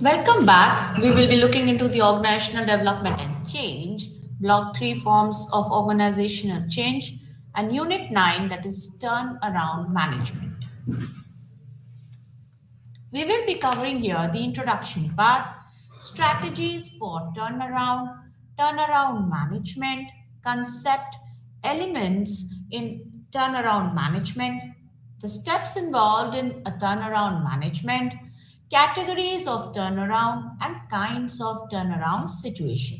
Welcome back. We will be looking into the organizational development and change, Block 3 forms of organizational change, and Unit 9, that is turnaround management. We will be covering here the introduction part, strategies for turnaround management, concept, elements in turnaround management, the steps involved in a turnaround management, categories of turnaround, and kinds of turnaround situation.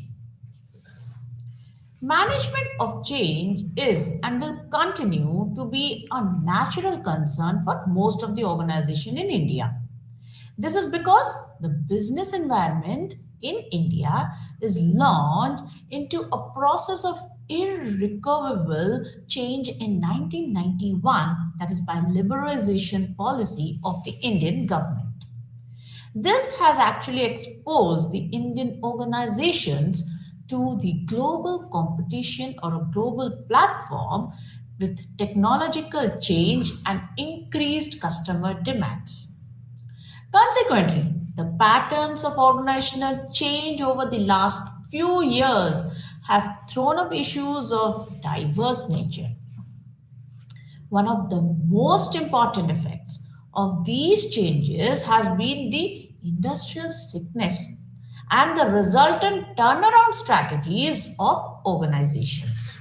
Management of change is and will continue to be a natural concern for most of the organization in India. This is because the business environment in India is launched into a process of irrecoverable change in 1991, that is by liberalization policy of the Indian government. This has actually exposed the Indian organizations to the global competition or a global platform with technological change and increased customer demands. Consequently, the patterns of organizational change over the last few years have thrown up issues of diverse nature. One of the most important effects of these changes has been the industrial sickness and the resultant turnaround strategies of organizations.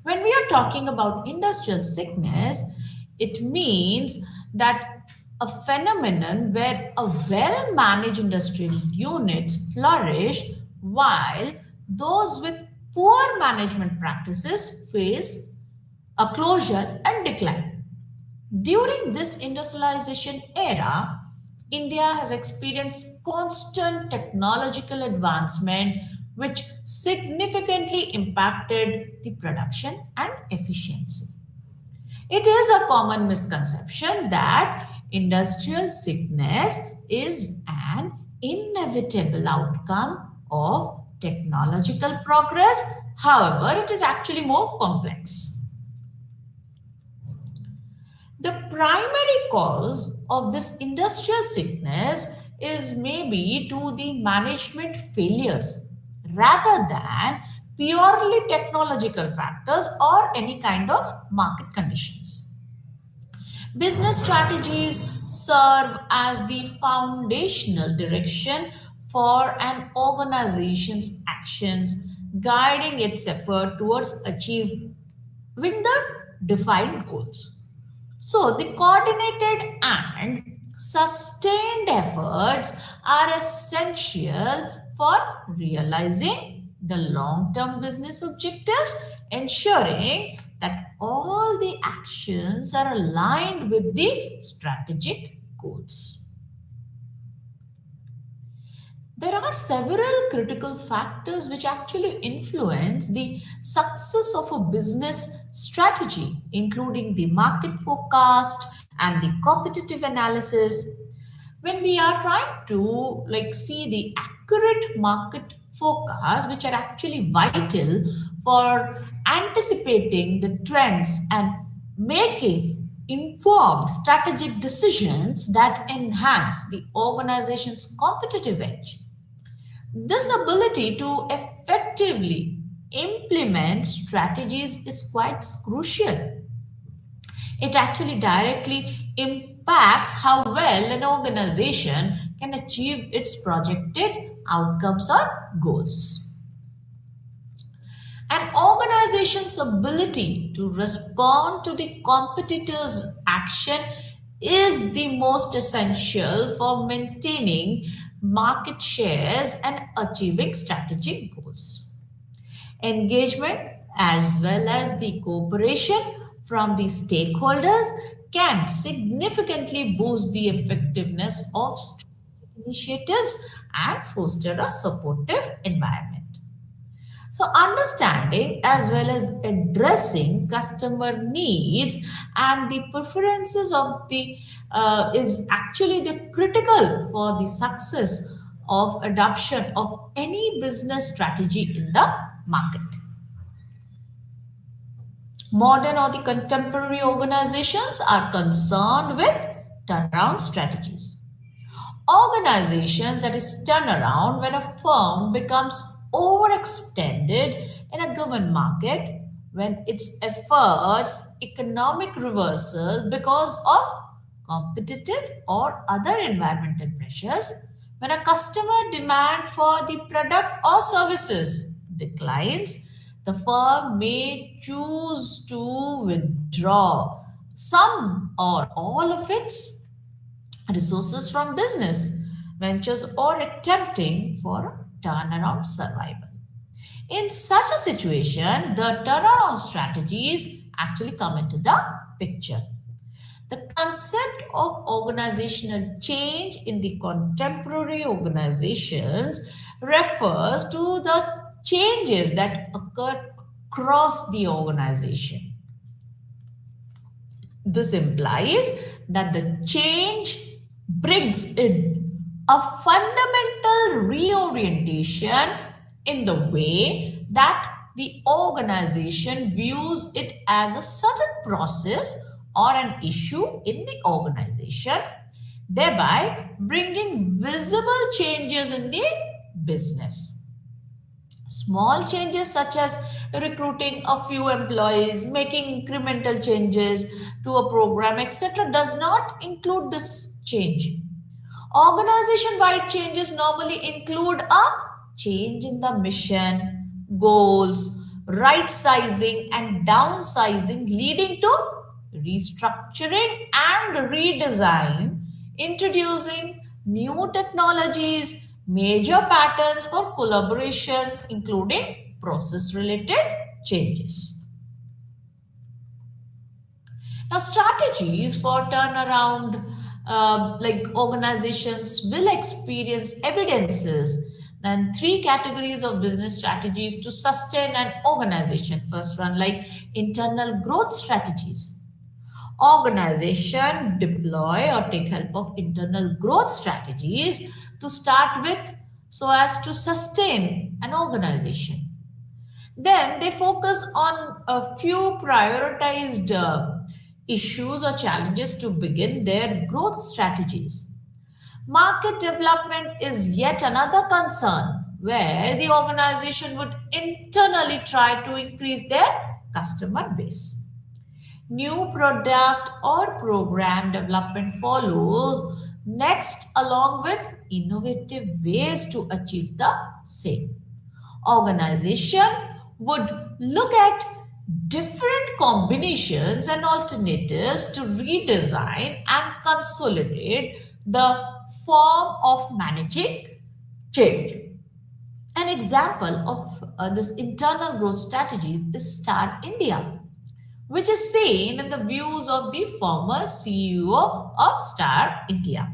When we are talking about industrial sickness, it means that a phenomenon where a well managed industrial units flourish while those with poor management practices face a closure and decline. During this industrialization era, India has experienced constant technological advancement which significantly impacted the production and efficiency. It is a common misconception that industrial sickness is an inevitable outcome of technological progress. However, it is actually more complex. The primary cause of this industrial sickness is maybe to the management failures rather than purely technological factors or any kind of market conditions. Business strategies serve as the foundational direction for an organization's actions, guiding its effort towards achieving the defined goals. So, the coordinated and sustained efforts are essential for realizing the long term business objectives, ensuring that all the actions are aligned with the strategic goals. There are several critical factors which actually influence the success of a business strategy, including the market forecast and the competitive analysis. when we are trying to see the accurate market forecasts, which are actually vital for anticipating the trends and making informed strategic decisions that enhance the organization's competitive edge. This ability to effectively implement strategies is quite crucial. It actually directly impacts how well an organization can achieve its projected outcomes or goals. An organization's ability to respond to the competitor's action is the most essential for maintaining market shares and achieving strategic goals. Engagement as well as the cooperation from the stakeholders can significantly boost the effectiveness of strategic initiatives and foster a supportive environment. So, understanding as well as addressing customer needs and the preferences of the is actually the critical for the success of adoption of any business strategy in the market. Modern or the contemporary organizations are concerned with turnaround strategies. Organizations that is turnaround when a firm becomes overextended in a given market, when its efforts economic reversal because of competitive or other environmental pressures, when a customer demand for the product or services declines, the firm may choose to withdraw some or all of its resources from business ventures or attempting for turnaround survival. In such a situation, the turnaround strategies actually come into the picture. The concept of organizational change in the contemporary organizations refers to the changes that occur across the organization. This implies that the change brings in a fundamental reorientation in the way that the organization views it as a certain process or an issue in the organization, thereby bringing visible changes in the business. Small changes such as recruiting a few employees, making incremental changes to a program, etc., does not include this change. Organization wide changes normally include a change in the mission, goals, right sizing, and downsizing, leading to restructuring and redesign, introducing new technologies, major patterns for collaborations, including process related changes. Now, strategies for turnaround, organizations will experience evidences and three categories of business strategies to sustain an organization. First one, like internal growth strategies. Organization deploy or take help of internal growth strategies to start with so as to sustain an organization. Then they focus on a few prioritized issues or challenges to begin their growth strategies. Market development is yet another concern where the organization would internally try to increase their customer base. New product or program development follows next, along with innovative ways to achieve the same. Organization would look at different combinations and alternatives to redesign and consolidate the form of managing change. An example of this internal growth strategies is Star India, which is seen in the views of the former CEO of Star India.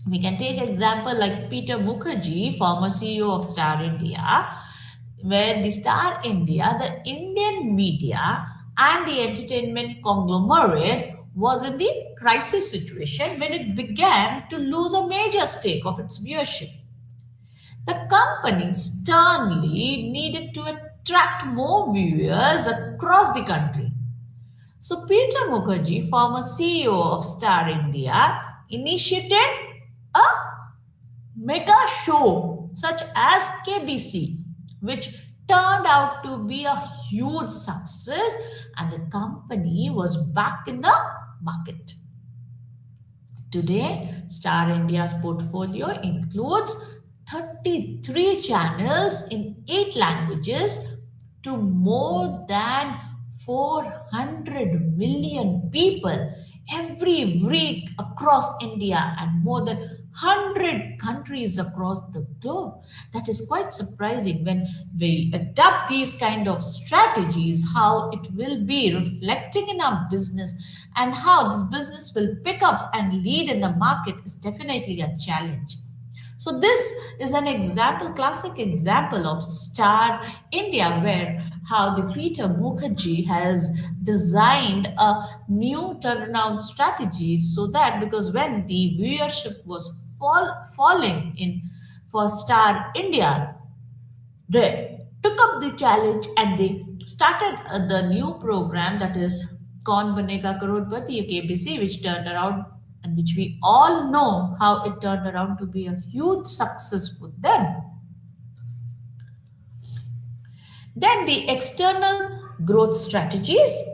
We can take example like Peter Mukherjee, former CEO of Star India, where the Star India, the Indian media and the entertainment conglomerate was in the crisis situation when it began to lose a major stake of its viewership. The company sternly needed to attract more viewers across the country. So Peter Mukherjee, former CEO of Star India, initiated a mega show such as KBC, which turned out to be a huge success, and the company was back in the market. Today, Star India's portfolio includes 33 channels in 8 languages to more than 400 million people every week across India and more than 100 countries across the globe. That is quite surprising when we adopt these kind of strategies, how it will be reflecting in our business and how this business will pick up and lead in the market is definitely a challenge. So this is an example, classic example of Star India, where how the Peter Mukherjee has designed a new turnaround strategy so that because when the viewership was falling in for Star India, they took up the challenge and they started the new program that is Kaun Banega Crorepati KBC, which turned around and which we all know how it turned around to be a huge success for them. Then the external growth strategies.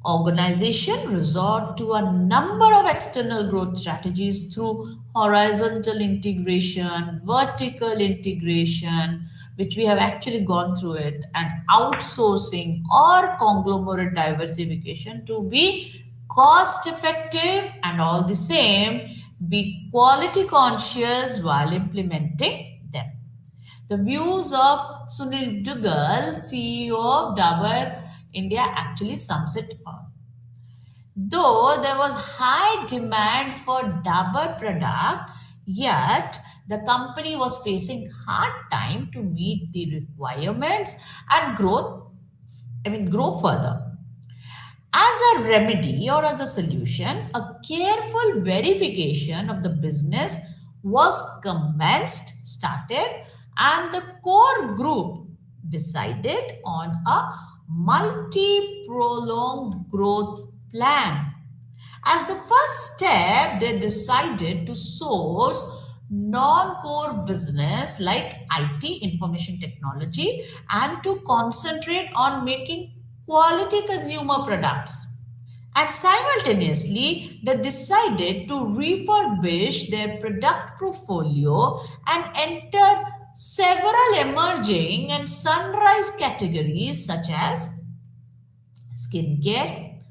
Organization resort to a number of external growth strategies through horizontal integration, vertical integration, which we have actually gone through it, and outsourcing or conglomerate diversification to be cost effective and all the same be quality conscious while implementing them. The views of Sunil Dugal, CEO of Dabur India, actually sums it all. Though there was high demand for Dabur product, yet the company was facing hard time to meet the requirements and grow further. As a remedy or as a solution, a careful verification of the business was started, and the core group decided on a multi prolonged growth plan. As the first step, they decided to source non-core business like IT, information technology, and to concentrate on making quality consumer products. And simultaneously, they decided to refurbish their product portfolio and enter several emerging and sunrise categories such as skincare,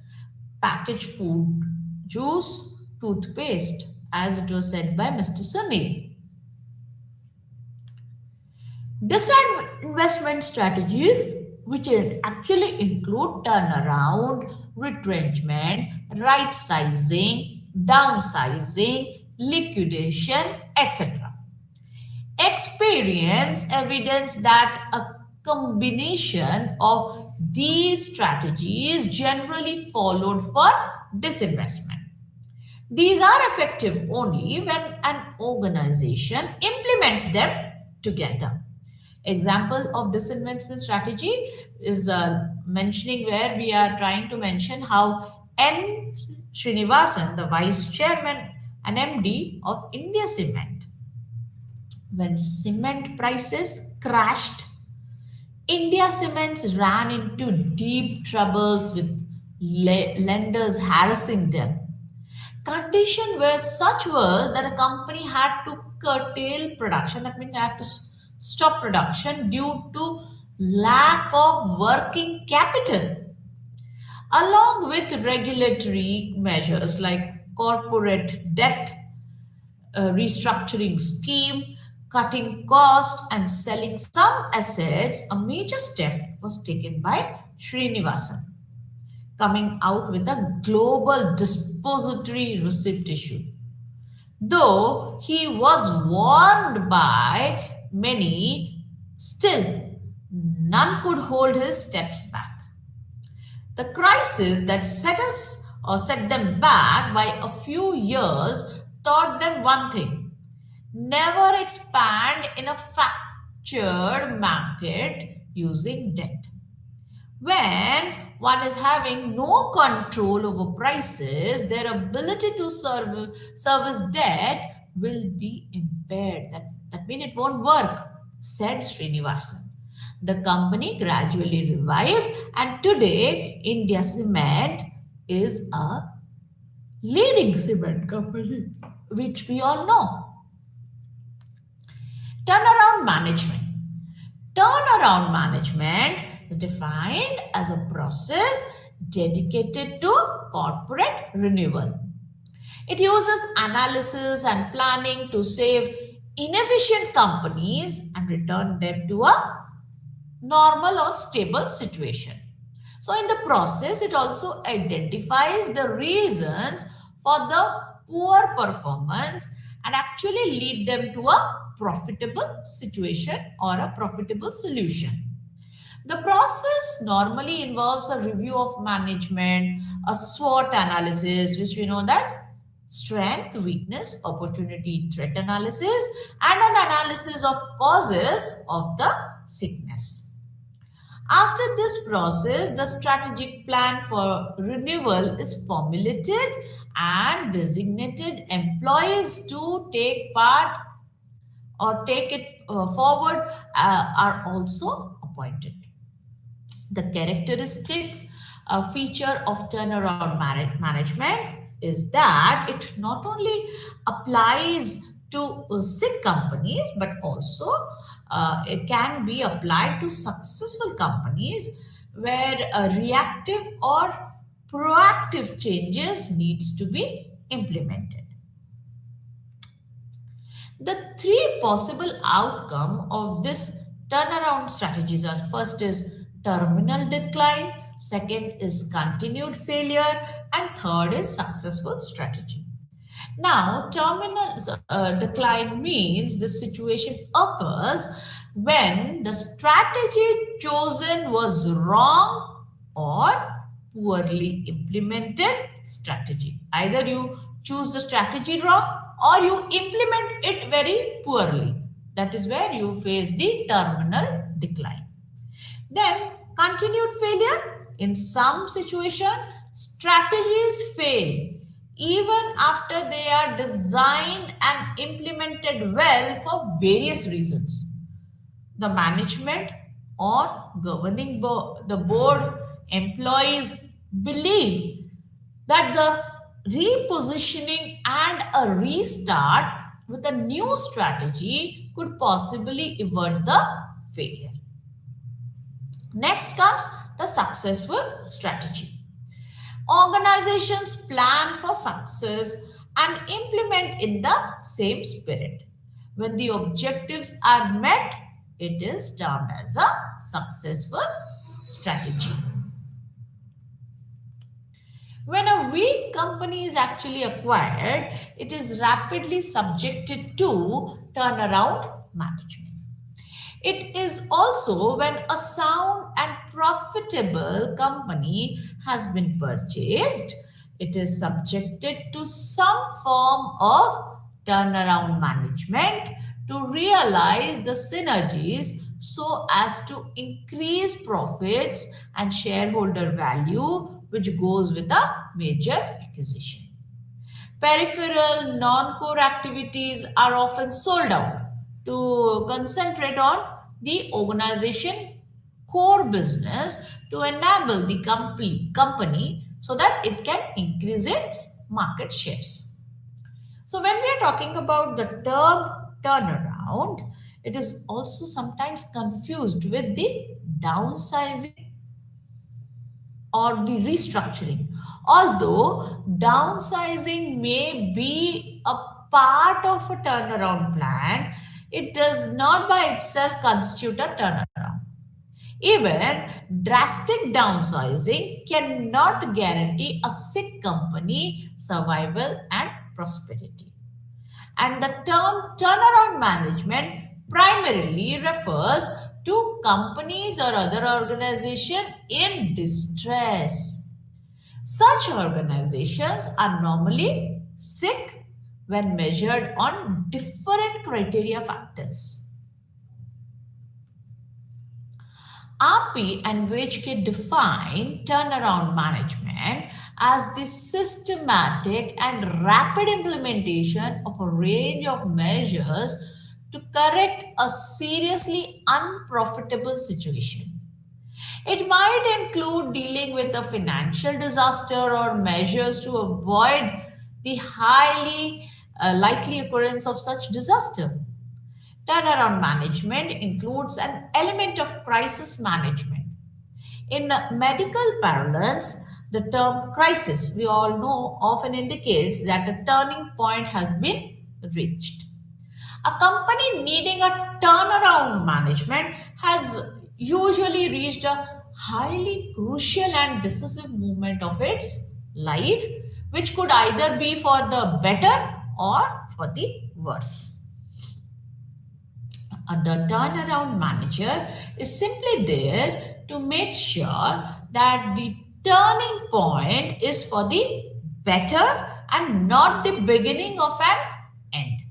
packaged food, juice, toothpaste, as it was said by Mr. Sunil. Disinvestment strategies, which actually include turnaround, retrenchment, right sizing, downsizing, liquidation, etc. Experience evidence that a combination of these strategies generally followed for disinvestment. These are effective only when an organization implements them together. Example of disinvestment strategy is mentioning where we are trying to mention how N. Srinivasan, the vice chairman and MD of India Cement, when cement prices crashed, India Cements ran into deep troubles with lenders harassing them. Conditions were such worse that the company had to curtail production. That means they have to stop production due to lack of working capital, along with regulatory measures like corporate debt restructuring scheme, cutting cost, and selling some assets. A major step was taken by Srinivasan, coming out with a global depository receipt issue. Though he was warned by many, still none could hold his steps back. The crisis that set us or set them back by a few years taught them one thing: never expand in a fractured market using debt. When one is having no control over prices, their ability to service debt will be impaired. That means it won't work, said Srinivasan. The company gradually revived, and today India Cement is a leading cement company, which we all know. Turnaround management. Turnaround management is defined as a process dedicated to corporate renewal. It uses analysis and planning to save inefficient companies and return them to a normal or stable situation. So, in the process, it also identifies the reasons for the poor performance and actually lead them to a profitable situation or a profitable solution. The process normally involves a review of management, a SWOT analysis, which we know that strength, weakness, opportunity, threat analysis, and an analysis of causes of the sickness. After this process, the strategic plan for renewal is formulated and designated employees to take part or take it forward are also appointed. The characteristics feature of turnaround management is that it not only applies to sick companies but also it can be applied to successful companies where reactive or proactive changes needs to be implemented. The three possible outcome of this turnaround strategies are: first is terminal decline, second is continued failure, and third is successful strategy. Now, terminal decline means the situation occurs when the strategy chosen was wrong or poorly implemented strategy. Either you choose the strategy wrong or you implement it very poorly. That is where you face the terminal decline. Then continued failure. In some situation, strategies fail even after they are designed and implemented well for various reasons. The management or the board employees believe that the repositioning and a restart with a new strategy could possibly avert the failure. Next comes the successful strategy. Organizations plan for success and implement in the same spirit. When the objectives are met, it is termed as a successful strategy. When a weak company is actually acquired, it is rapidly subjected to turnaround management. It is also when a sound and profitable company has been purchased, it is subjected to some form of turnaround management to realize the synergies so as to increase profits and shareholder value, which goes with a major acquisition. Peripheral non-core activities are often sold out to concentrate on the organization core business to enable the company so that it can increase its market shares. So when we are talking about the term turnaround, it is also sometimes confused with the downsizing or the restructuring. Although downsizing may be a part of a turnaround plan, it does not by itself constitute a turnaround. Even drastic downsizing cannot guarantee a sick company survival and prosperity. And the term turnaround management primarily refers to companies or other organization in distress. Such organizations are normally sick when measured on different criteria factors. RP and VHK define turnaround management as the systematic and rapid implementation of a range of measures to correct a seriously unprofitable situation. It might include dealing with a financial disaster or measures to avoid the highly likely occurrence of such disaster. Turnaround management includes an element of crisis management. In medical parlance, the term crisis, we all know, often indicates that a turning point has been reached. A company needing a turnaround management has usually reached a highly crucial and decisive moment of its life, which could either be for the better or for the worse. The turnaround manager is simply there to make sure that the turning point is for the better and not the beginning of an end.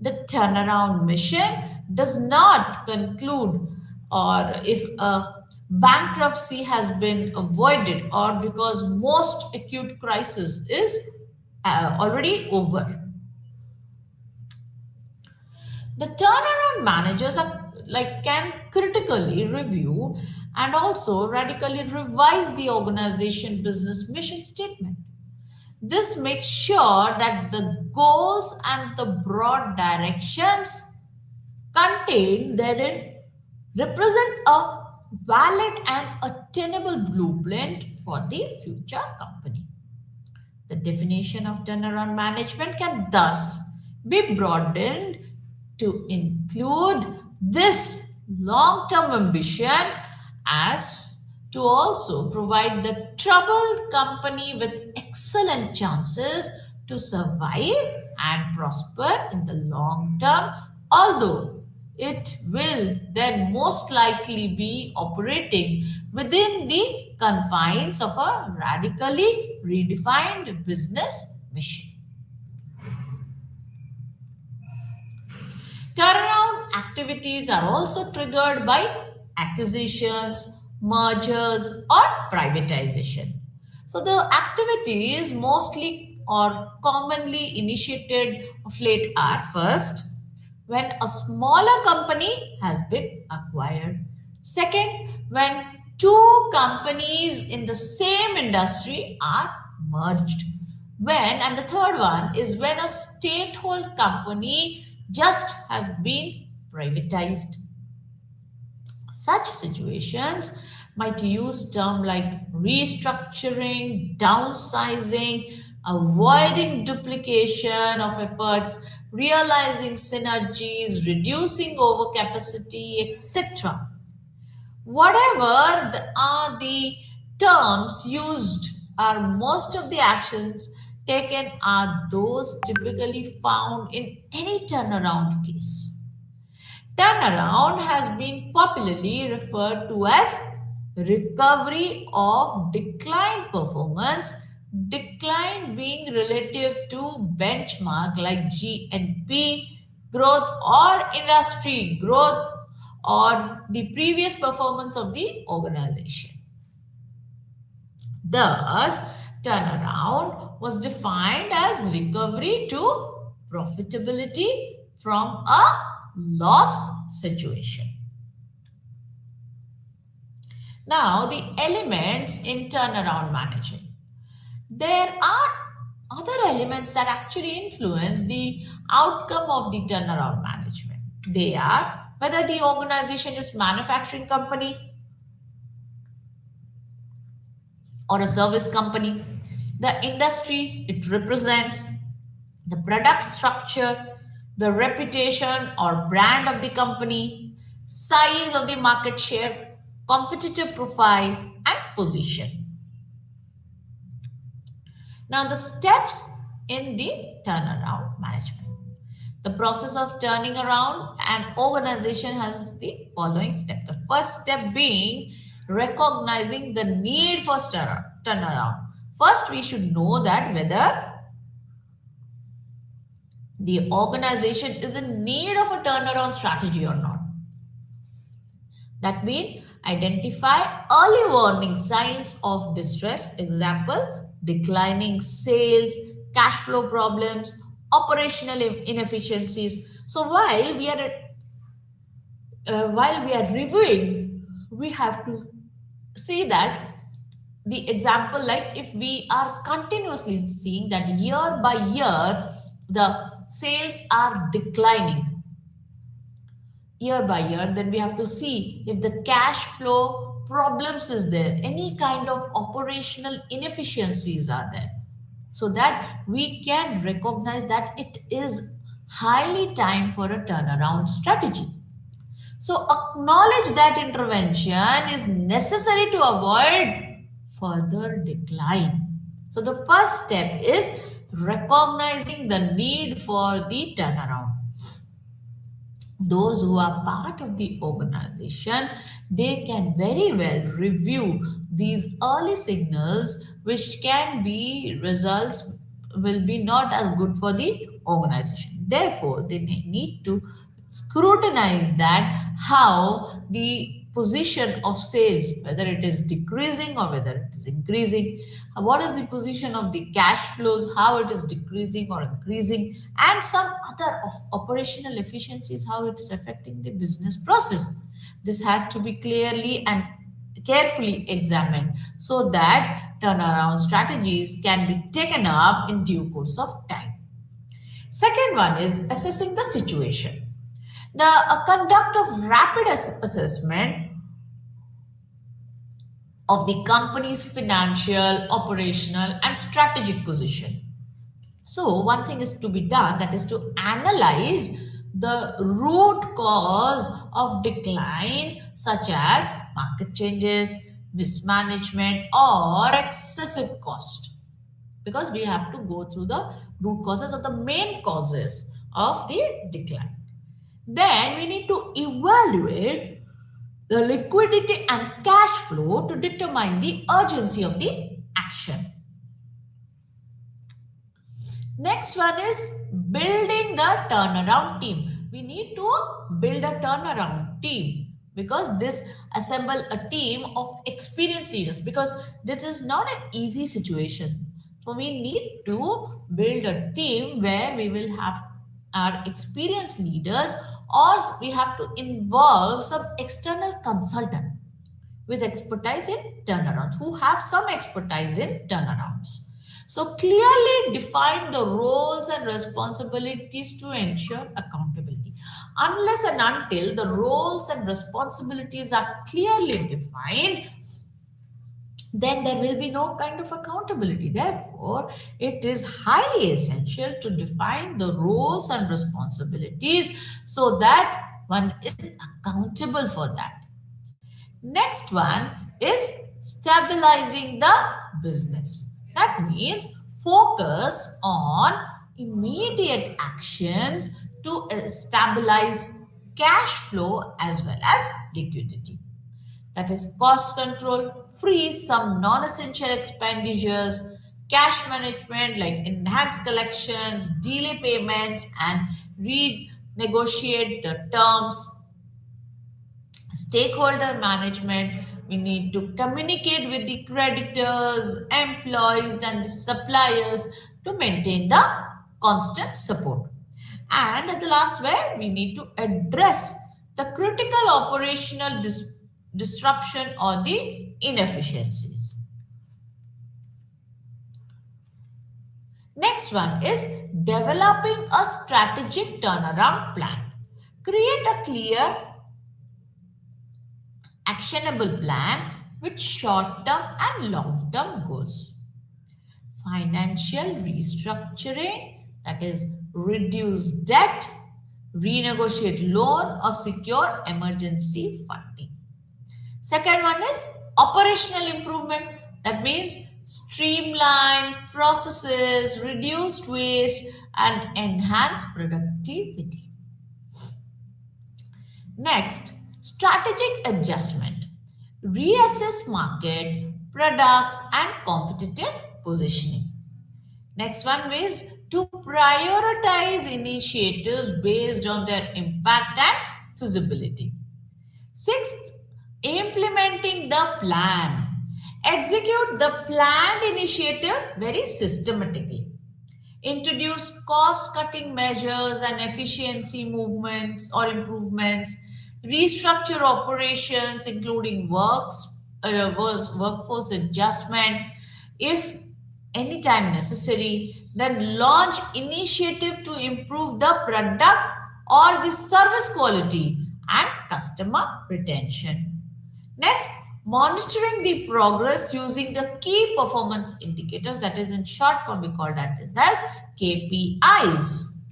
The turnaround mission does not conclude or if a bankruptcy has been avoided or because most acute crisis is already over. The turnaround managers are like can critically review and also radically revise the organization business mission statement. This makes sure that the goals and the broad directions contained therein represent a valid and attainable blueprint for the future company. The definition of turnaround management can thus be broadened to include this long term ambition as to also provide the troubled company with excellent chances to survive and prosper in the long term, although it will then most likely be operating within the confines of a radically redefined business mission. Turnaround activities are also triggered by acquisitions, mergers, or privatization. So, the activities mostly or commonly initiated of late are first, when a smaller company has been acquired. Second, when two companies in the same industry are merged. When, and the third one is when a state-owned company just has been privatized. Such situations might use terms like restructuring, downsizing, avoiding duplication of efforts, realizing synergies, reducing overcapacity, etc. Whatever are the terms used, are most of the actions taken are those typically found in any turnaround case. Turnaround has been popularly referred to as recovery of declined performance, decline being relative to benchmark like GNP growth or industry growth or the previous performance of the organization. Thus, turnaround was defined as recovery to profitability from a loss situation. Now, the elements in turnaround management. There are other elements that actually influence the outcome of the turnaround management. They are whether the organization is manufacturing company or a service company, the industry it represents, the product structure, the reputation or brand of the company, size of the market share, competitive profile, and position. Now, the steps in the turnaround management. The process of turning around an organization has the following step. The first step being recognizing the need for turnaround. First, we should know that whether the organization is in need of a turnaround strategy or not. That means identify early warning signs of distress. Example, declining sales, cash flow problems, operational inefficiencies. So while we are reviewing, we have to see that the example, like if we are continuously seeing that year by year the sales are declining year by year, then we have to see if the cash flow problems is there, any kind of operational inefficiencies are there, so that we can recognize that it is highly time for a turnaround strategy. So acknowledge that intervention is necessary to avoid further decline. So the first step is recognizing the need for the turnaround. Those who are part of the organization, they can very well review these early signals, which can be results will be not as good for the organization. Therefore, they need to scrutinize that how the position of sales, whether it is decreasing or whether it is increasing, what is the position of the cash flows, how it is decreasing or increasing, and some other of operational efficiencies, how it is affecting the business process. This has to be clearly and carefully examined so that turnaround strategies can be taken up in due course of time. Second one is assessing the situation. The conduct of rapid assessment of the company's financial, operational, and strategic position. So, one thing is to be done, that is to analyze the root cause of decline, such as market changes, mismanagement, or excessive cost. Because we have to go through the root causes or the main causes of the decline. Then we need to evaluate the liquidity and cash flow to determine the urgency of the action. Next one is building the turnaround team. We need to build a turnaround team because this assemble a team of experienced leaders, because this is not an easy situation. So we need to build a team where we will have our experienced leaders, or we have to involve some external consultant with expertise in turnarounds, who have some expertise in turnarounds. So clearly define the roles and responsibilities to ensure accountability. Unless and until the roles and responsibilities are clearly defined, then there will be no kind of accountability. Therefore, it is highly essential to define the roles and responsibilities so that one is accountable for that. Next one is stabilizing the business. That means focus on immediate actions to stabilize cash flow as well as liquidity. That is cost control, freeze some non-essential expenditures, cash management like enhanced collections, delay payments, and renegotiate the terms. Stakeholder management, we need to communicate with the creditors, employees, and the suppliers to maintain the constant support. And at the last, where we need to address the critical operational disruption or the inefficiencies. Next one is developing a strategic turnaround plan. Create a clear, actionable plan with short-term and long-term goals. Financial restructuring, that is reduce debt, renegotiate loan, or secure emergency funding. Second one is operational improvement. That means streamline processes, reduce waste, and enhance productivity. Next, strategic adjustment. Reassess market products, and competitive positioning. Next one is to prioritize initiatives based on their impact and feasibility. Sixth, implementing the plan. Execute the planned initiative very systematically. Introduce cost cutting measures and efficiency movements or improvements. Restructure operations, including workforce adjustment if anytime necessary. Then launch initiative to improve the product or the service quality and customer retention. Next, monitoring the progress using the key performance indicators, that is in short form we call that as KPIs.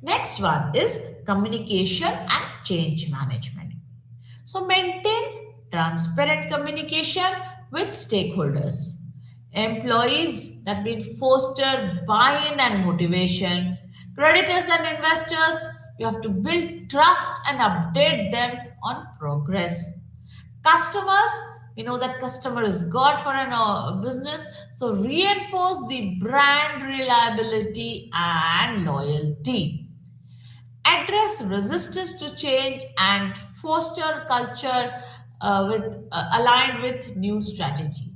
Next one is communication and change management. So maintain transparent communication with stakeholders. Employees, that means foster buy-in and motivation. Creditors and investors, you have to build trust and update them on progress. Customers, we know that customer is God for a business, so reinforce the brand reliability and loyalty. Address resistance to change and foster culture with aligned with new strategy.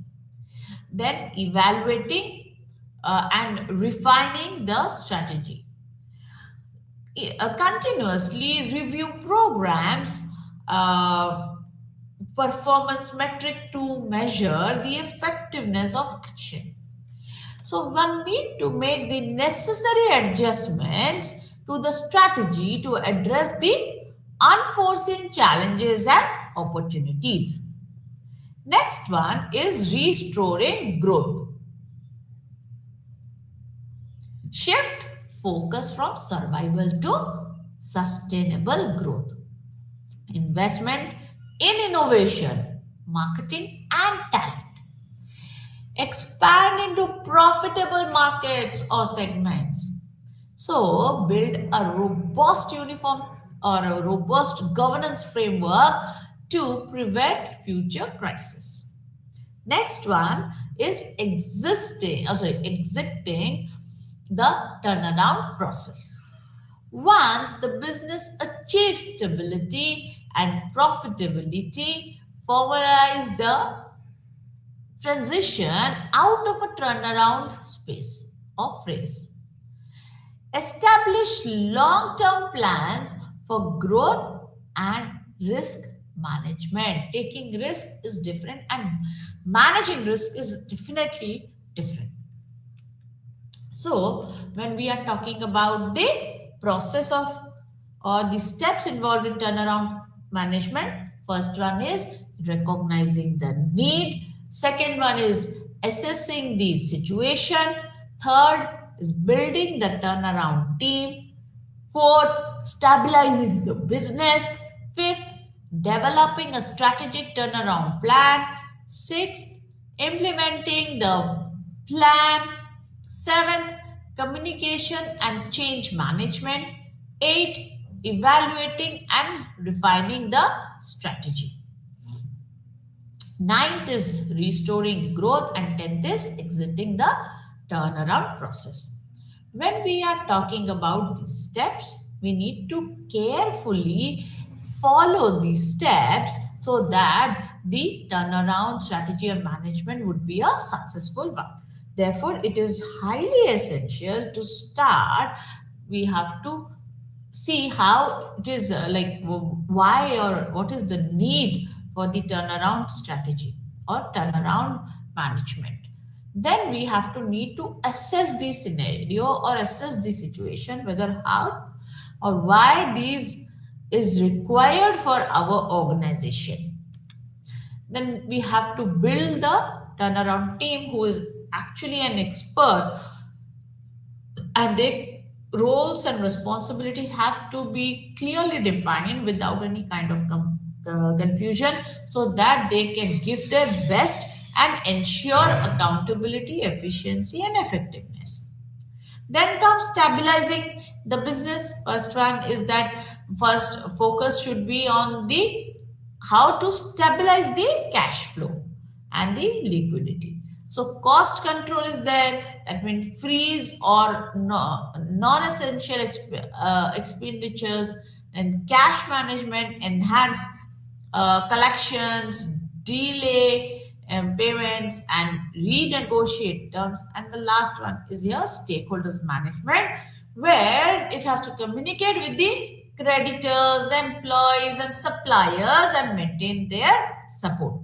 Then evaluating and refining the strategy. Continuously review programs performance metric to measure the effectiveness of action. So one need to make the necessary adjustments to the strategy to address the unforeseen challenges and opportunities. Next one is restoring growth. Shift focus from survival to sustainable growth. Investment in innovation, marketing, and talent. Expand into profitable markets or segments. So, build a robust uniform or a robust governance framework to prevent future crises. Next one is exiting the turnaround process. Once the business achieves stability and profitability, formalize the transition out of a turnaround space or phrase. Establish long-term plans for growth and risk management. Taking risk is different and managing risk is definitely different. So, when we are talking about the process of or the steps involved in turnaround management, first one is recognizing the need. Second one is assessing the situation. Third is building the turnaround team. Fourth, stabilizing the business. Fifth, developing a strategic turnaround plan. Sixth, implementing the plan. Seventh, communication and change management. Eight, evaluating and refining the strategy. Ninth is restoring growth and 10th is exiting the turnaround process. When we are talking about these steps, we need to carefully follow these steps so that the turnaround strategy and management would be a successful one. Therefore, it is highly essential to start. We have to see how it is why or what is the need for the turnaround strategy or turnaround management. Then we have to need to assess the scenario or assess the situation, whether how or why these is required for our organization. Then we have to build the turnaround team who is actually an expert, and their roles and responsibilities have to be clearly defined without any kind of confusion, so that they can give their best and ensure accountability, efficiency, and effectiveness. Then comes stabilizing the business. First one is that first focus should be on the how to stabilize the cash flow and the liquidity. So cost control is there. That means freeze or non-essential expenditures, and cash management, enhance collections, delay payments, and renegotiate terms. And the last one is your stakeholders management, where it has to communicate with the creditors, employees, and suppliers and maintain their support.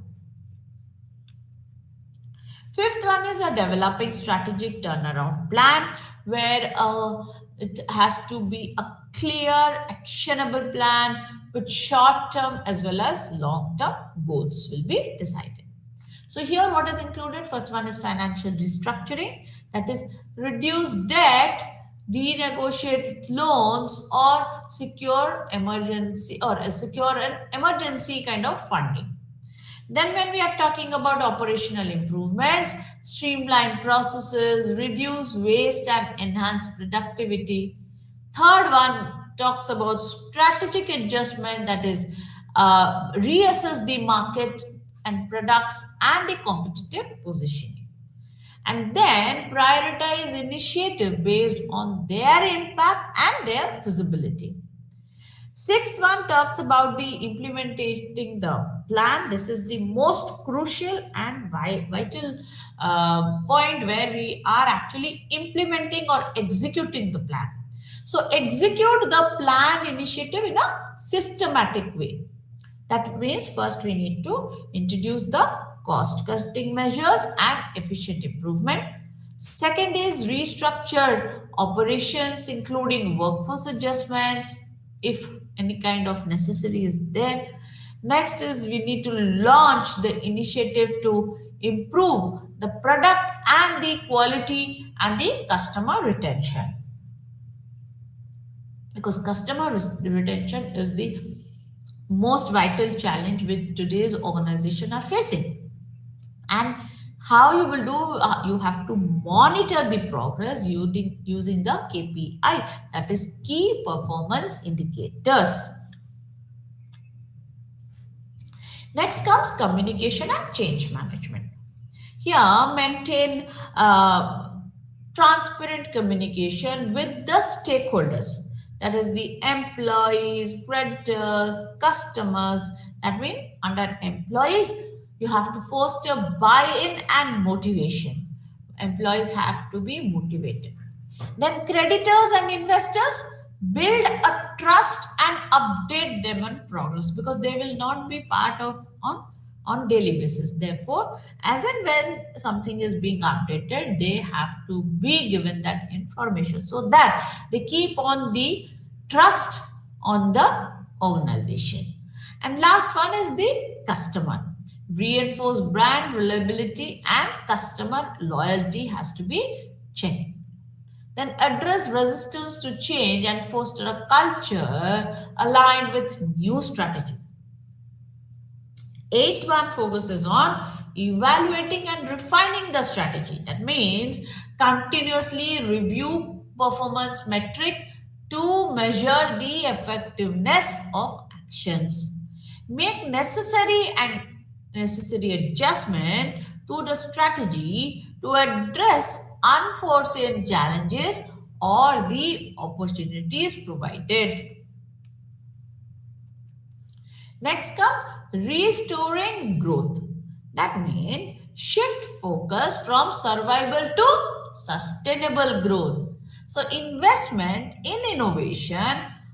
Fifth one is a developing strategic turnaround plan, where it has to be a clear, actionable plan with short term as well as long term goals will be decided. So here what is included? First one is financial restructuring, that is reduce debt, renegotiate loans, or secure emergency or secure an emergency kind of funding. Then when we are talking about operational improvements, streamline processes, reduce waste and enhance productivity. Third one talks about strategic adjustment, that is reassess the market and products and the competitive positioning. And then prioritize initiative based on their impact and their feasibility. Sixth one talks about the implementing the plan. This is the most crucial and vital point where we are actually implementing or executing the plan. So execute the plan initiative in a systematic way. That means first we need to introduce the cost cutting measures and efficient improvement. Second is restructured operations, including workforce adjustments, if any kind of necessity is there. Next is we need to launch the initiative to improve the product and the quality and the customer retention. Because customer retention is the most vital challenge which today's organization are facing. And how you will do, you have to monitor the progress using the KPI, that is key performance indicators. Next comes communication and change management. Here maintain transparent communication with the stakeholders, that is the employees, creditors, customers. That means under employees, you have to foster buy-in and motivation. Employees have to be motivated. Then creditors and investors, build a trust and update them on progress, because they will not be part of on daily basis. Therefore, as and when something is being updated, they have to be given that information so that they keep on the trust on the organization. And last one is the customer. Reinforce brand reliability and customer loyalty has to be checked. Then address resistance to change and foster a culture aligned with new strategy. Eighth one focuses on evaluating and refining the strategy. That means continuously review performance metric to measure the effectiveness of actions. Make necessary adjustment to the strategy to address unforeseen challenges or the opportunities provided. Next come restoring growth. That means shift focus from survival to sustainable growth. So investment in innovation,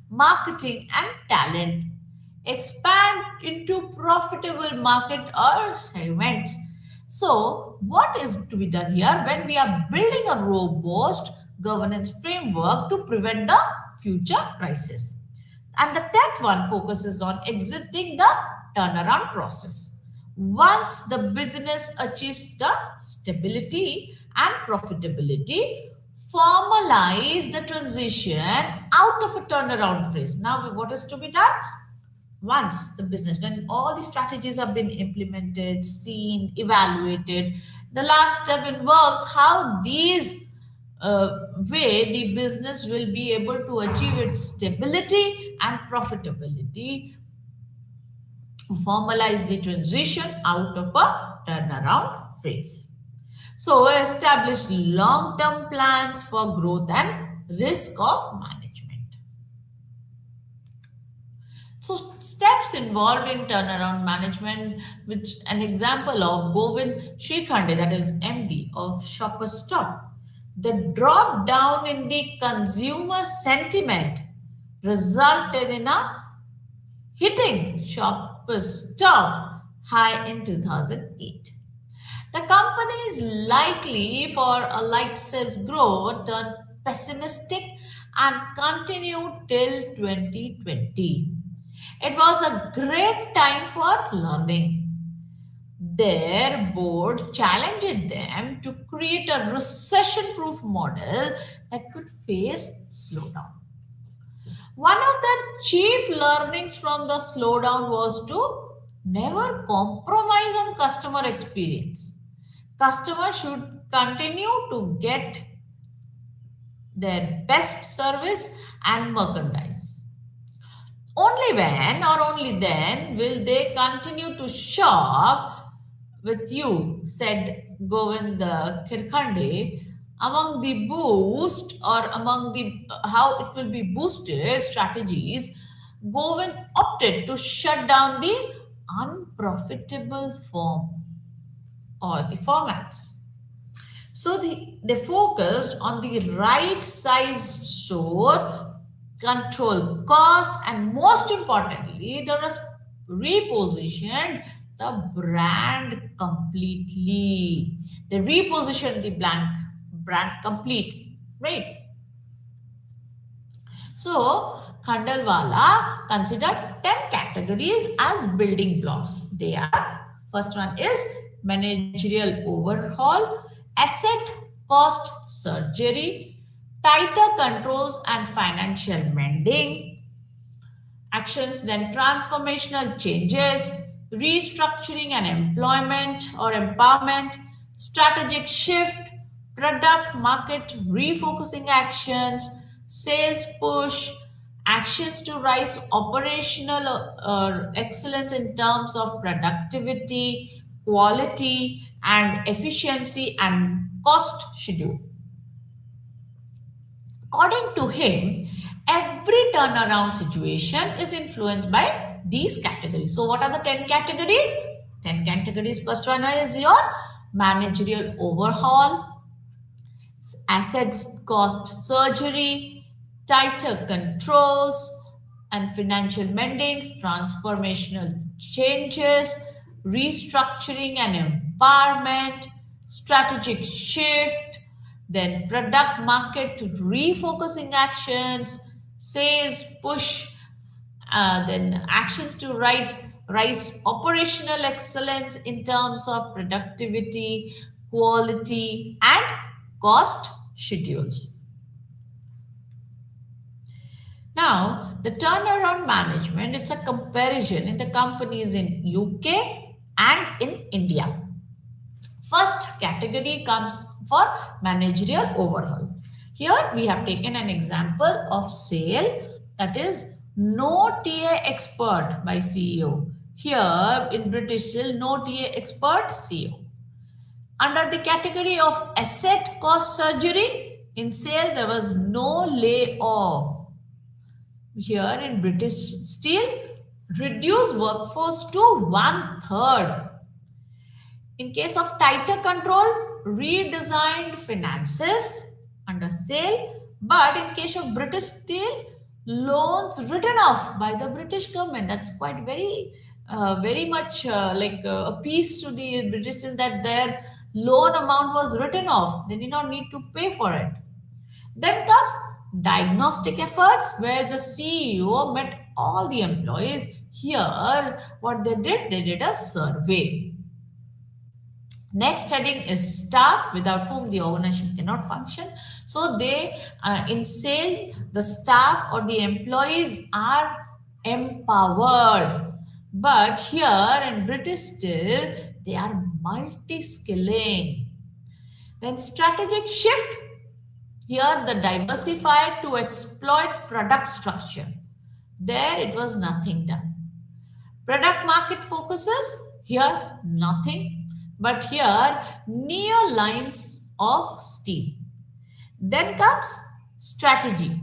marketing and talent. Expand into profitable market or segments. So what is to be done here when we are building a robust governance framework to prevent the future crisis? And the 10th one focuses on exiting the turnaround process. Once the business achieves the stability and profitability, formalize the transition out of a turnaround phase. Now, what is to be done? Once the business, when all the strategies have been implemented, seen, evaluated, the last step involves how these way the business will be able to achieve its stability and profitability formalize the transition out of a turnaround phase. So, establish long term plans for growth and risk of management. So, steps involved in turnaround management, which an example of Govind Srikhande, that is MD of Shoppers Stop. The drop down in the consumer sentiment resulted in a hitting Shoppers Stop high in 2008. The company is likely for a light sales growth turned pessimistic and continued till 2020. It was a great time for learning. Their board challenged them to create a recession proof model that could face slowdown. One of the chief learnings from the slowdown was to never compromise on customer experience. Customers should continue to get their best service and merchandise. Only when or only then will they continue to shop with you, said Govind Kirkhande. Among the boost or among the how it will be boosted strategies, Govind opted to shut down the unprofitable form or the formats. So they focused on the right sized store, control cost, and most importantly, they repositioned the brand completely. They repositioned the blank brand completely, right? So Khandalwala considered 10 categories as building blocks. They are first one is managerial overhaul, asset cost surgery, tighter controls and financial mending, actions, then transformational changes, restructuring and employment or empowerment, strategic shift, product market refocusing actions, sales push, actions to rise operational excellence in terms of productivity, quality, and efficiency and cost schedule. According to him, every turnaround situation is influenced by these categories. So, what are the 10 categories? 10 categories. First one is your managerial overhaul, assets cost surgery, tighter controls, and financial mendings, transformational changes, restructuring and empowerment, strategic shift, then product market refocusing actions, sales push, then actions to rise operational excellence in terms of productivity, quality, and cost schedules. Now, the turnaround management, it's a comparison in the companies in UK and in India. First category comes for managerial overhaul. Here we have taken an example of sale, that is no TA expert by CEO. Here in British Steel, no TA expert CEO. Under the category of asset cost surgery, in sale there was no layoff. Here in British Steel, reduced workforce to 1/3. In case of tighter control, redesigned finances under sale. But in case of British Steel, loans written off by the British government. That's quite very much like a piece to the British Steel, that their loan amount was written off. They did not need to pay for it. Then comes diagnostic efforts, where the CEO met all the employees. Here, what they did a survey. Next heading is staff, without whom the organization cannot function. So they, in sale, the staff or the employees are empowered. But here in British Steel, they are multi-skilling. Then strategic shift. Here the diversified to exploit product structure. There it was nothing done. Product market focuses here nothing but here near lines of steel. Then comes strategy.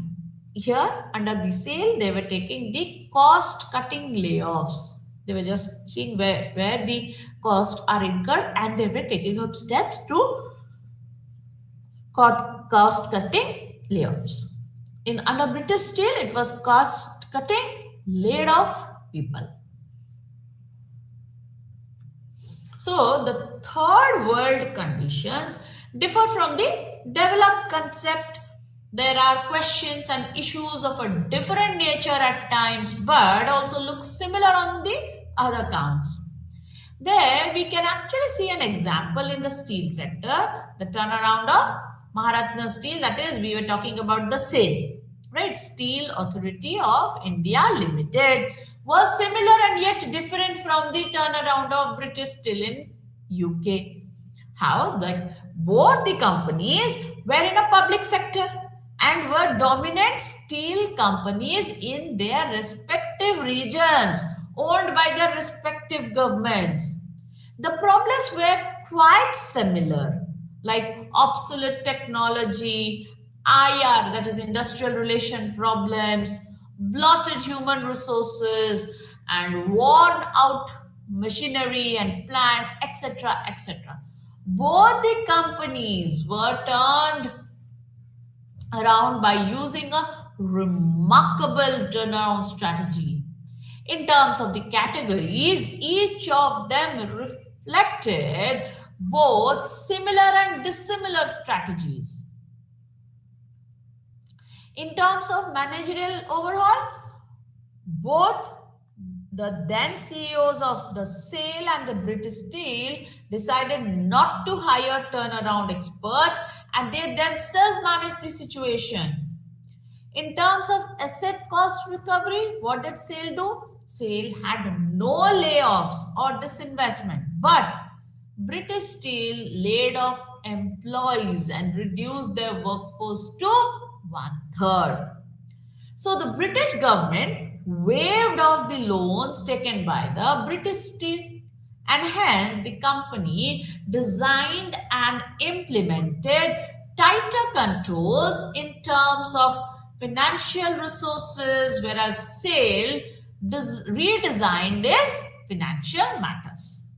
Here under the sale, they were taking the cost cutting layoffs. They were just seeing where the costs are incurred and they were taking up steps to cost cutting layoffs. In under British Steel, it was cost cutting laid off people. So the third world conditions differ from the developed concept. There are questions and issues of a different nature at times, but also look similar on the other counts. There we can actually see an example in the steel sector, the turnaround of Maharatna Steel, that is we were talking about the same, right? Steel Authority of India Limited was similar and yet different from the turnaround of British Steel in UK. How? Like both the companies were in a public sector and were dominant steel companies in their respective regions, owned by their respective governments. The problems were quite similar, like obsolete technology, IR, that is industrial relation problems, blotted human resources, and worn out machinery and plant, etc. etc. Both the companies were turned around by using a remarkable turnaround strategy. In terms of the categories, each of them reflected both similar and dissimilar strategies. In terms of managerial overhaul, both the then CEOs of the SAIL and the British Steel decided not to hire turnaround experts and they themselves managed the situation. In terms of asset cost recovery, what did SAIL do? SAIL had no layoffs or disinvestment, but British Steel laid off employees and reduced their workforce to one third. So the British government waived off the loans taken by the British Steel and hence the company designed and implemented tighter controls in terms of financial resources whereas SAIL redesigned its financial matters.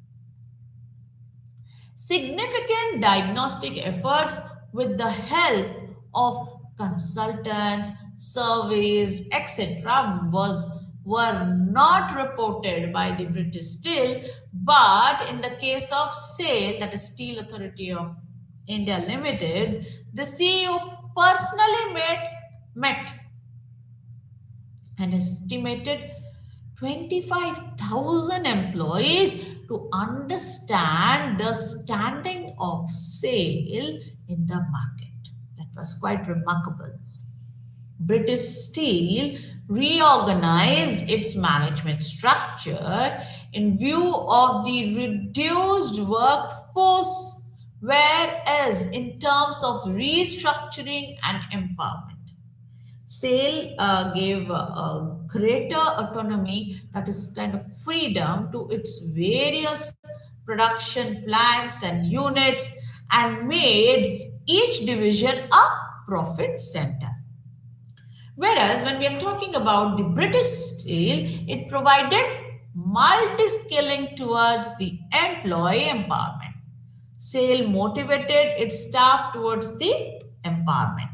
Significant diagnostic efforts with the help of consultants, surveys, etc. were not reported by the British Steel, but in the case of SAIL, that is Steel Authority of India Limited, the CEO personally met an estimated 25,000 employees to understand the standing of SAIL in the market. That was quite remarkable. British Steel reorganized its management structure in view of the reduced workforce, whereas in terms of restructuring and empowerment, SAIL gave greater autonomy, that is kind of freedom to its various production plants and units and made each division a profit center. Whereas when we are talking about the British Steel, it provided multi-skilling towards the employee empowerment. SAIL motivated its staff towards the empowerment.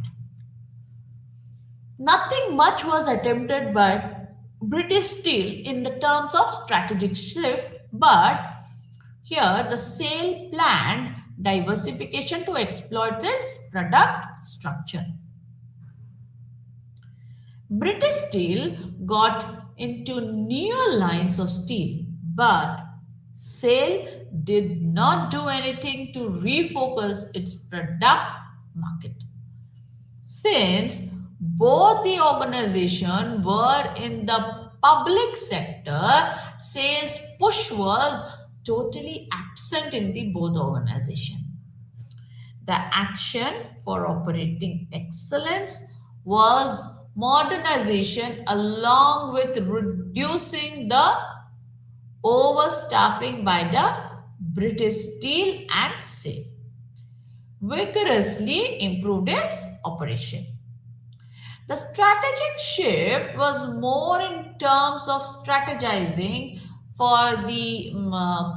Nothing much was attempted by British Steel in the terms of strategic shift, but here the SAIL planned diversification to exploit its product structure. British Steel got into newer lines of steel, but SAIL did not do anything to refocus its product market. Since both the organization were in the public sector, SAIL's push was totally absent in the both organization. The action for operating excellence was modernization along with reducing the overstaffing by the British Steel and Sail vigorously improved its operation. The strategic shift was more in terms of strategizing for the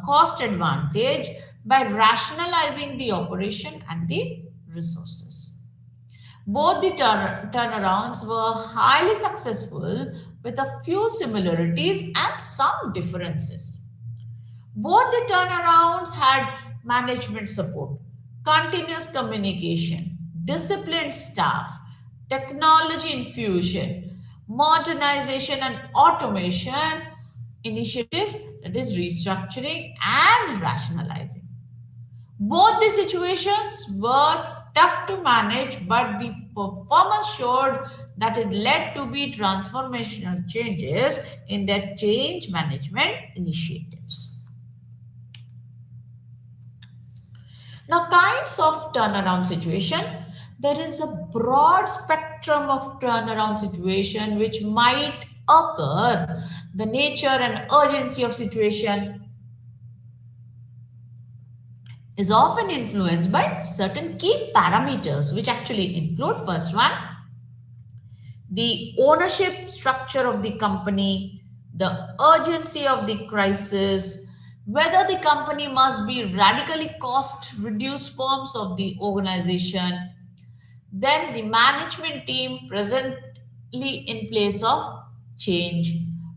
cost advantage by rationalizing the operation and the resources. Both the turnarounds were highly successful with a few similarities and some differences. Both the turnarounds had management support, continuous communication, disciplined staff, technology infusion, modernization and automation initiatives, that is restructuring and rationalizing. Both the situations were tough to manage, but the performance showed that it led to be transformational changes in their change management initiatives. Now, kinds of turnaround situation. There is a broad spectrum of turnaround situation which might occur. The nature and urgency of situation is often influenced by certain key parameters, which actually include first one, the ownership structure of the company, the urgency of the crisis, whether the company must be radically cost reduced forms of the organization, then the management team presently in place of change,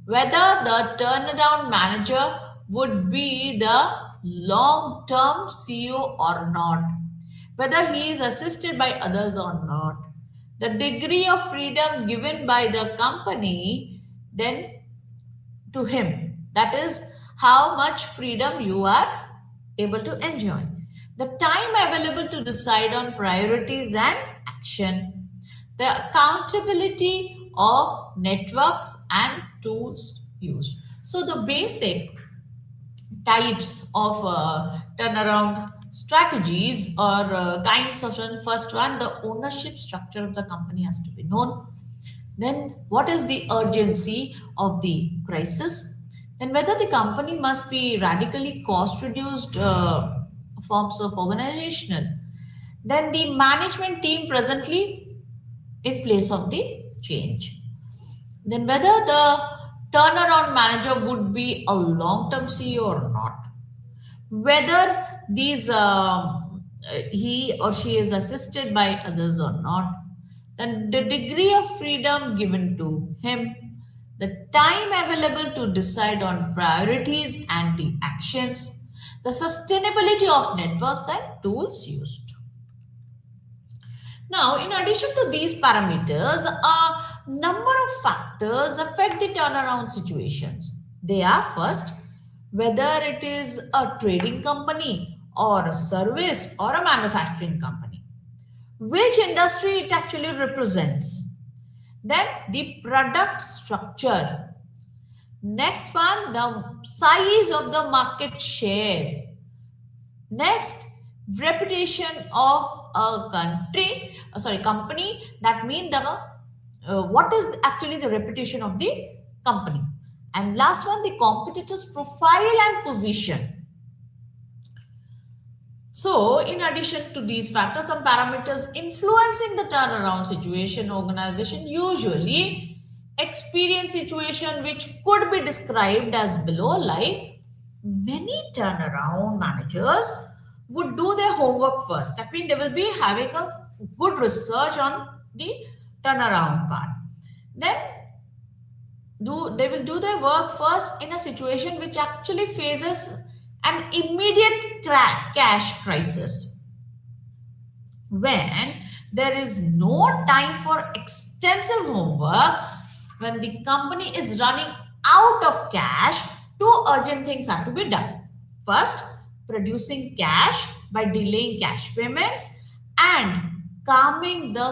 whether the turnaround manager would be the long term CEO or not, whether he is assisted by others or not, the degree of freedom given by the company then to him, that is how much freedom you are able to enjoy, the time available to decide on priorities and action, the accountability of networks and tools used. So the basic types of turnaround strategies or kinds of first one, the ownership structure of the company has to be known. Then what is the urgency of the crisis? Then whether the company must be radically cost reduced forms of organizational. Then the management team presently in place of the change. Then whether the turnaround manager would be a long-term CEO or not. Whether these he or she is assisted by others or not. Then the degree of freedom given to him, the time available to decide on priorities and the actions, the sustainability of networks and tools used. Now, in addition to these parameters, a number of factors affect the turnaround situations. They are first, whether it is a trading company or a service or a manufacturing company, which industry it actually represents. Then the product structure. Next one, the size of the market share. Next, reputation of a company. That means the what is actually the reputation of the company. And last one, the competitor's profile and position. So, in addition to these factors, some parameters influencing the turnaround situation, organization usually experience situation which could be described as below, like many turnaround managers would do their homework first. That means they will be having a good research on the turnaround part. Then they will do their work first in a situation which actually faces an immediate cash crisis, when there is no time for extensive homework, when the company is running out of cash, two urgent things have to be done. First, producing cash by delaying cash payments and calming the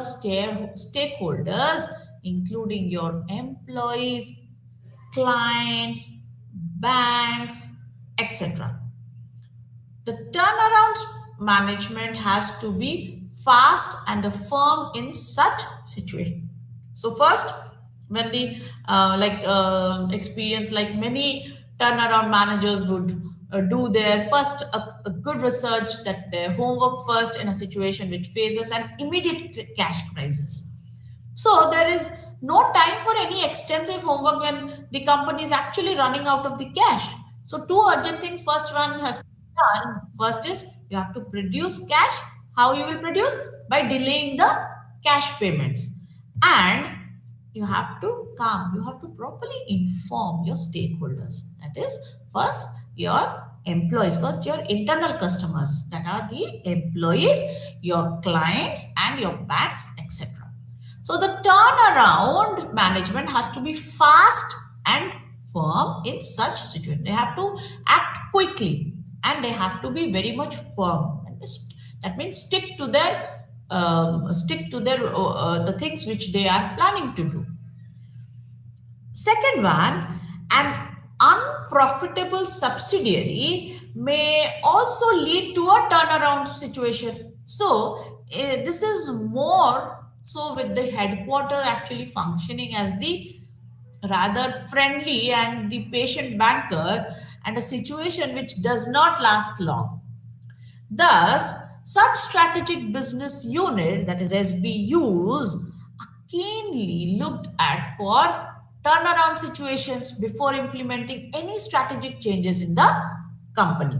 stakeholders, including your employees, clients, banks, etc. The turnaround management has to be fast and the firm in such situation. So first, when the experience, like many Turnaround managers would do their first a good research, that their homework first in a situation which faces an immediate cash crisis. So there is no time for any extensive homework when the company is actually running out of the cash. So two urgent things. First one has to be done. First is you have to produce cash. How you will produce? By delaying the cash payments. And you have to come, you have to properly inform your stakeholders. That is, first your employees, first your internal customers, that are the employees, your clients, and your banks, etc. So the turnaround management has to be fast and firm in such situation. They have to act quickly and they have to be very much firm. That means stick to their the things which they are planning to do. Second one, an unprofitable subsidiary may also lead to a turnaround situation. So, this is more so with the headquarter actually functioning as the rather friendly and the patient banker, and a situation which does not last long. Thus, such strategic business unit, that is SBUs, are keenly looked at for turnaround situations before implementing any strategic changes in the company.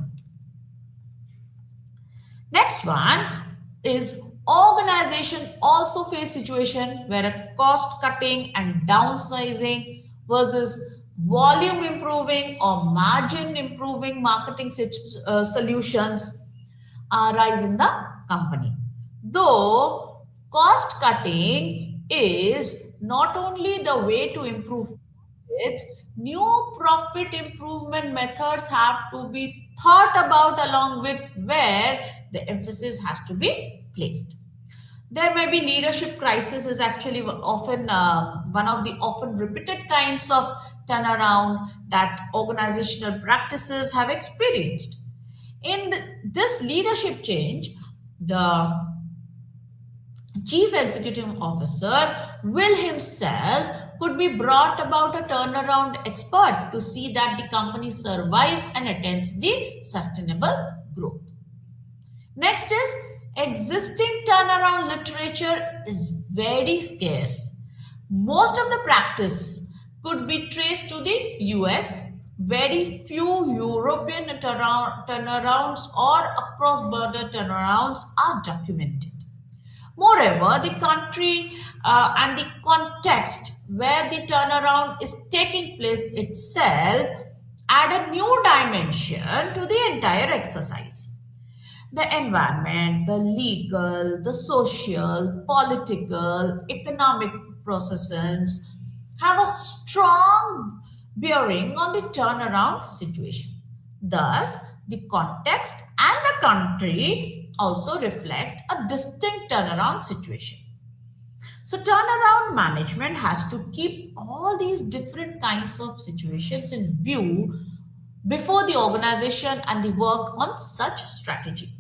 Next one is organization also face situation where a cost cutting and downsizing versus volume improving or margin improving marketing solutions arise in the company. Though cost cutting is not only the way to improve profits, new profit improvement methods have to be thought about along with where the emphasis has to be placed. There may be leadership crisis is actually often one of the often repeated kinds of turnaround that organizational practices have experienced. In this leadership change, the chief executive officer will himself could be brought about a turnaround expert to see that the company survives and attains the sustainable growth. Next is existing turnaround literature is very scarce. Most of the practice could be traced to the US. Very few European turnarounds or across border turnarounds are documented. Moreover, the country and the context where the turnaround is taking place itself add a new dimension to the entire exercise. The environment, the legal, the social, political, economic processes have a strong bearing on the turnaround situation. Thus, the context and the country also reflect a distinct turnaround situation. So, turnaround management has to keep all these different kinds of situations in view before the organization and the work on such strategy.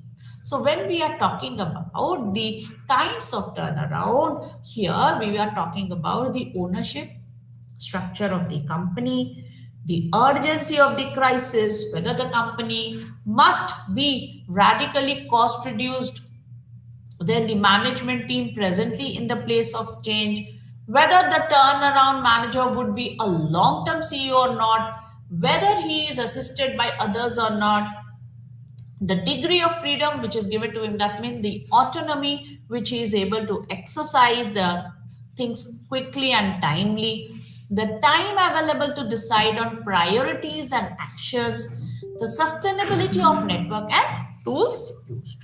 So, when we are talking about the kinds of turnaround, here we are talking about the ownership structure of the company, the urgency of the crisis, whether the company must be radically cost reduced, then the management team presently in the place of change, whether the turnaround manager would be a long term CEO or not, whether he is assisted by others or not, the degree of freedom which is given to him, that means the autonomy which he is able to exercise things quickly and timely, the time available to decide on priorities and actions, the sustainability of network and tools used.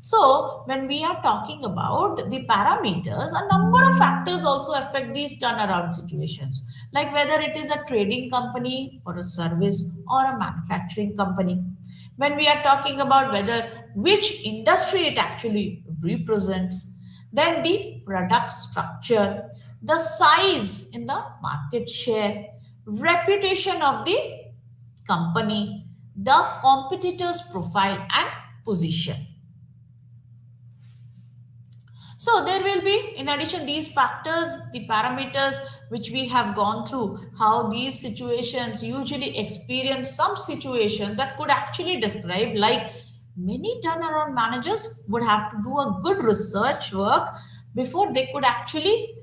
So, when we are talking about the parameters, a number of factors also affect these turnaround situations, like whether it is a trading company or a service or a manufacturing company. When we are talking about whether which industry it actually represents, then the product structure, the size in the market share, reputation of the company, the competitor's profile and position. So there will be, in addition, these factors, the parameters which we have gone through, how these situations usually experience some situations that could actually describe, like many turnaround managers would have to do a good research work before they could actually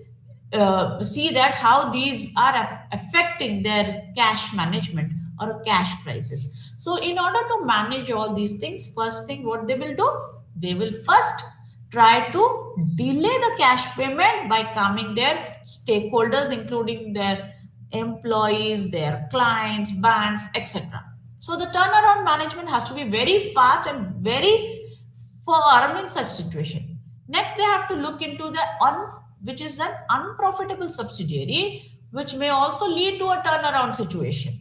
see that how these are affecting their cash management or a cash crisis. So in order to manage all these things, first thing what they will do, they will first try to delay the cash payment by calming their stakeholders, including their employees, their clients, banks, etc. So the turnaround management has to be very fast and very firm in such situation. Next, they have to look into the which is an unprofitable subsidiary, which may also lead to a turnaround situation.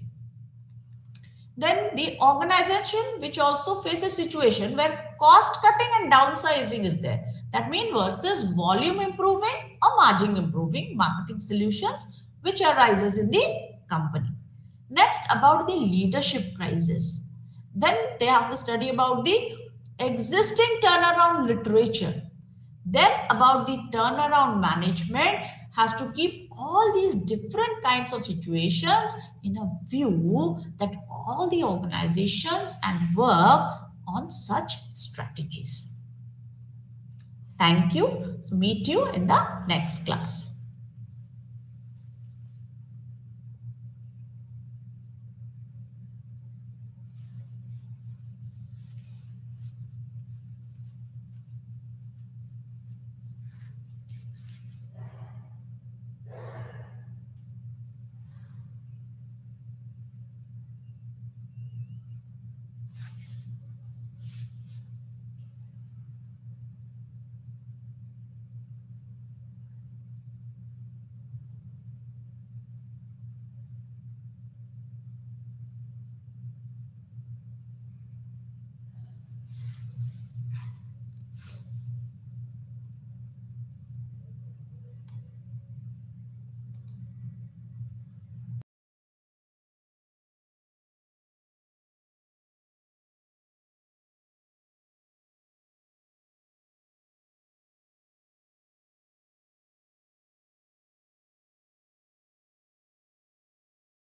Then the organization which also faces a situation where cost cutting and downsizing is there. That means versus volume improving or margin improving marketing solutions which arises in the company. Next, about the leadership crisis. Then they have to study about the existing turnaround literature. Then about the turnaround management has to keep all these different kinds of situations in a view that all the organizations and work on such strategies. Thank you. So meet you in the next class.